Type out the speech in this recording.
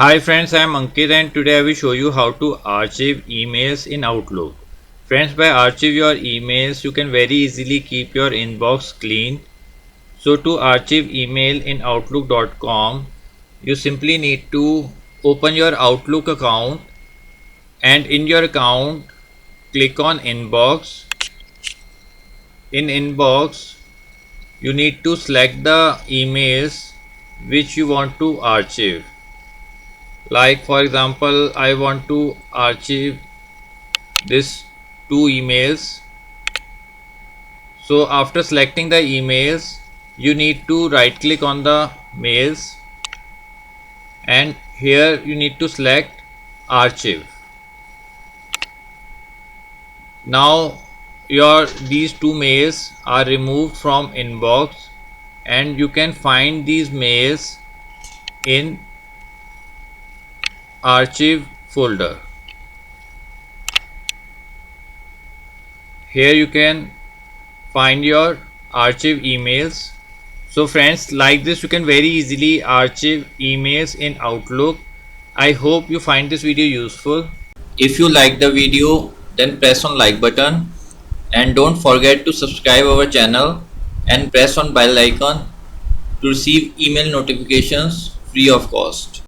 Hi friends, I am Ankit and today I will show you how to archive emails in Outlook. Friends, by archive your emails, you can very easily keep your inbox clean. So to archive email in outlook.com, you simply need to open your Outlook account and in your account, click on inbox. In inbox, you need to select the emails which you want to archive. Like for example, I want to archive this two emails. So after selecting the emails, you need to right click on the mails and here you need to select archive. Now your these two mails are removed from inbox and you can find these mails in archive folder. Here you can find your archive emails. So friends, like this you can very easily archive emails in Outlook. I hope you find this video useful. If you like the video, then press on like button and don't forget to subscribe our channel and press on bell icon to receive email notifications free of cost.